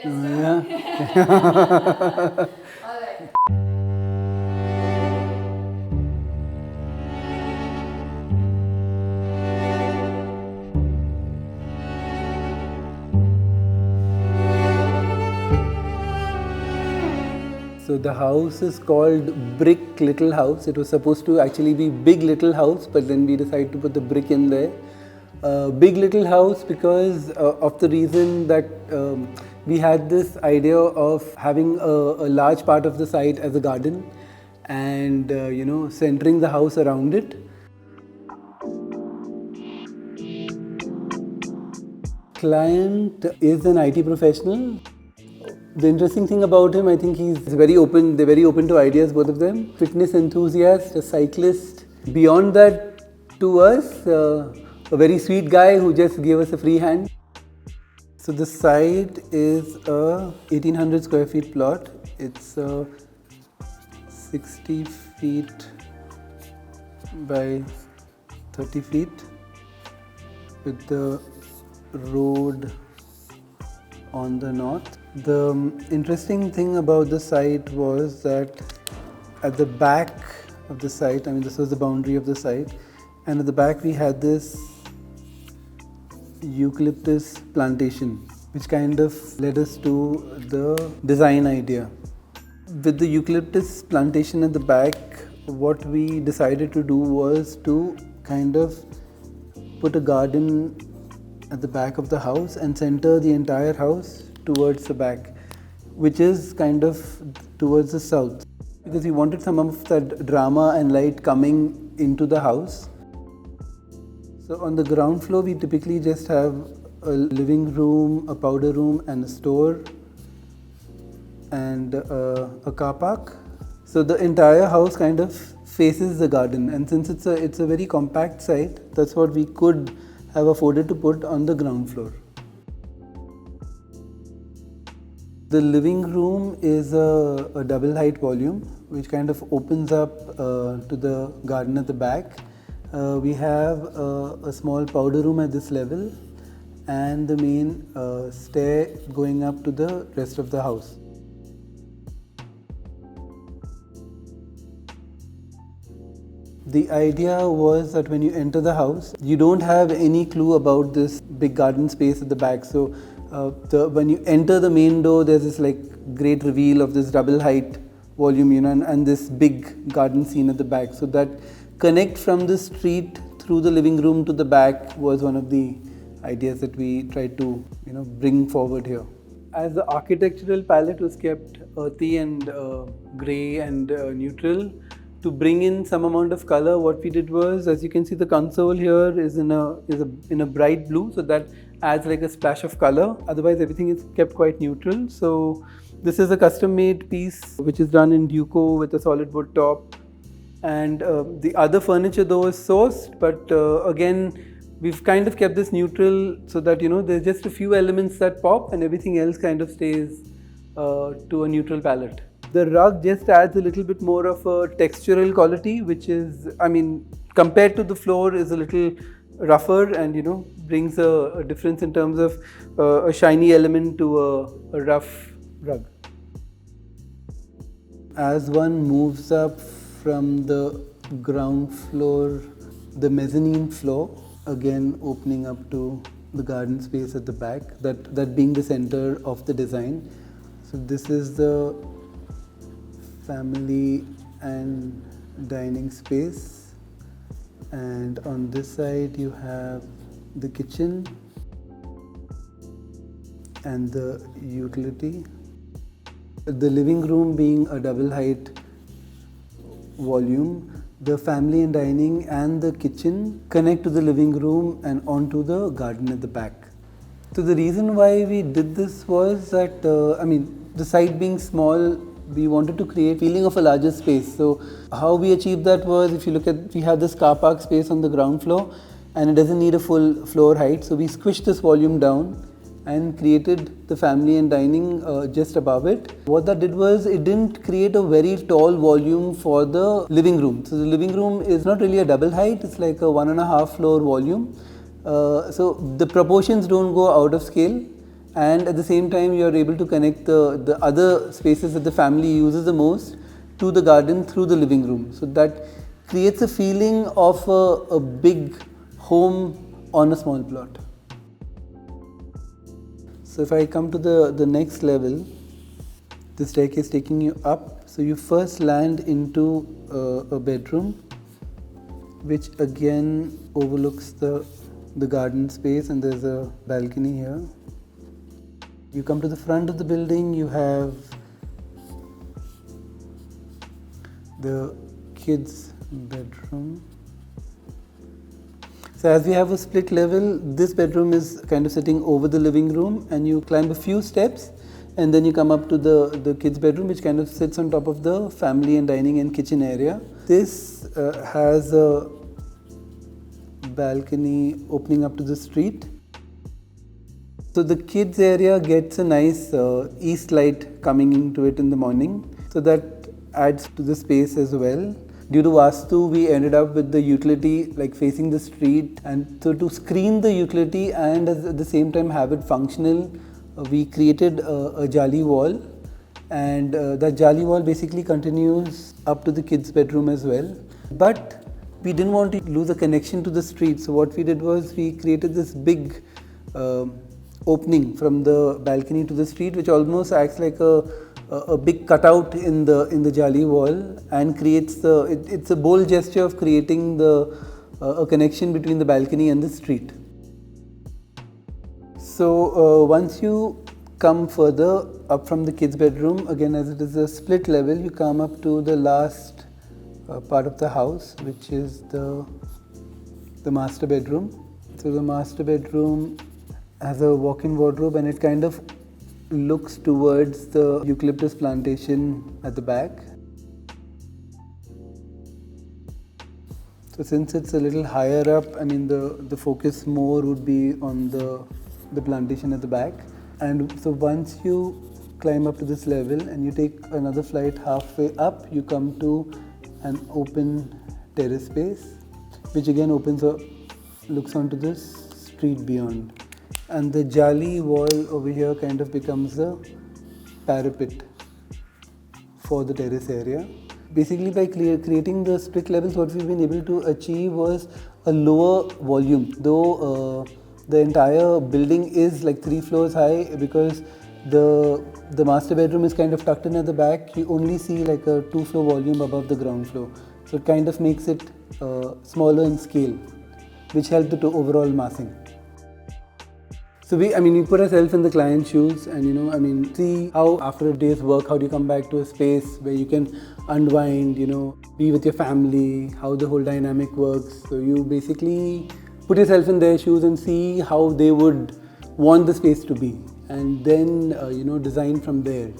Yeah. So the house is called Brick Little House. It was supposed to actually be Big Little House, but then we decided to put the brick in there. Big Little House because of the reason that we had this idea of having a large part of the site as a garden and centering the house around it. Client is an IT professional. The interesting thing about him, I think he's very open, they're very open to ideas, both of them. Fitness enthusiast, a cyclist. Beyond that, to us, a very sweet guy who just gave us a free hand. So the site is a 1800 square feet plot. It's 60 feet by 30 feet with the road on the north. The interesting thing about the site was that at the back of the site, this was the boundary of the site, and at the back we had this eucalyptus plantation, which kind of led us to the design idea. With the eucalyptus plantation at the back, what we decided to do was to kind of put a garden at the back of the house and center the entire house towards the back, which is kind of towards the south, because we wanted some of that drama and light coming into the house. So on the ground floor we typically just have a living room, a powder room and a store and a car park. So the entire house kind of faces the garden, and since it's a very compact site, that's what we could have afforded to put on the ground floor. The living room is a double height volume which kind of opens up to the garden at the back. We have a small powder room at this level and the main stair going up to the rest of the house. The idea was that when you enter the house, you don't have any clue about this big garden space at the back. So when you enter the main door, there's this great reveal of this double height volume, and this big garden scene at the back. So that connect from the street through the living room to the back was one of the ideas that we tried to bring forward here. As the architectural palette was kept earthy and grey and neutral, to bring in some amount of color, what we did was, as you can see, the console here is in a bright blue, so that adds like a splash of color. Otherwise, everything is kept quite neutral. So this is a custom-made piece which is done in Duco with a solid wood top, and the other furniture though is sourced, but again we've kind of kept this neutral so that there's just a few elements that pop and everything else kind of stays to a neutral palette. The rug just adds a little bit more of a textural quality, which is, compared to the floor, is a little rougher and brings a difference in terms of a shiny element to a rough rug. As one moves up from the ground floor, the mezzanine floor, again opening up to the garden space at the back, that being the center of the design. So this is the family and dining space, and on this side you have the kitchen and the utility. The living room being a double height volume, the family and dining and the kitchen connect to the living room and onto the garden at the back. So the reason why we did this was that, the site being small, we wanted to create a feeling of a larger space. So how we achieved that was, if you look at, we have this car park space on the ground floor and it doesn't need a full floor height. So we squished this volume down and created the family and dining just above it. What that did was, it didn't create a very tall volume for the living room. So the living room is not really a double height, it's like a 1.5 floor volume. So the proportions don't go out of scale. and at the same time you are able to connect the other spaces that the family uses the most to the garden through the living room. So that creates a feeling of a big home on a small plot. So if I come to the next level, the staircase taking you up, so you first land into a bedroom which again overlooks the garden space, and there's a balcony here. You come to the front of the building, you have the kids' bedroom. So as we have a split level, this bedroom is kind of sitting over the living room, and you climb a few steps and then you come up to the kids' bedroom, which kind of sits on top of the family and dining and kitchen area. This has a balcony opening up to the street. So the kids area gets a nice east light coming into it in the morning, so that adds to the space as well. Due to Vastu, we ended up with the utility like facing the street, and so to screen the utility and at the same time have it functional, we created a jali wall, and that jali wall basically continues up to the kids' bedroom as well. But we didn't want to lose a connection to the street, so what we did was we created this big opening from the balcony to the street, which almost acts like a big cutout in the jali wall, and creates it's a bold gesture of creating a connection between the balcony and the street. So once you come further up from the kids' bedroom, again as it is a split level, you come up to the last part of the house, which is the master bedroom. So the master bedroom has a walk-in wardrobe, and it kind of looks towards the eucalyptus plantation at the back. So since it's a little higher up, I mean the focus more would be on the plantation at the back. And so once you climb up to this level and you take another flight halfway up, you come to an open terrace space, which again looks onto this street beyond. And the jali wall over here kind of becomes a parapet for the terrace area. Basically, by creating the split levels, what we've been able to achieve was a lower volume, though the entire building is like 3 floors high. Because the master bedroom is kind of tucked in at the back, you only see like a 2-floor volume above the ground floor. So it kind of makes it smaller in scale, which helped the overall massing. So we put ourselves in the client's shoes, and see how after a day's work, how do you come back to a space where you can unwind, be with your family, how the whole dynamic works. So you basically put yourself in their shoes and see how they would want the space to be, and then design from there.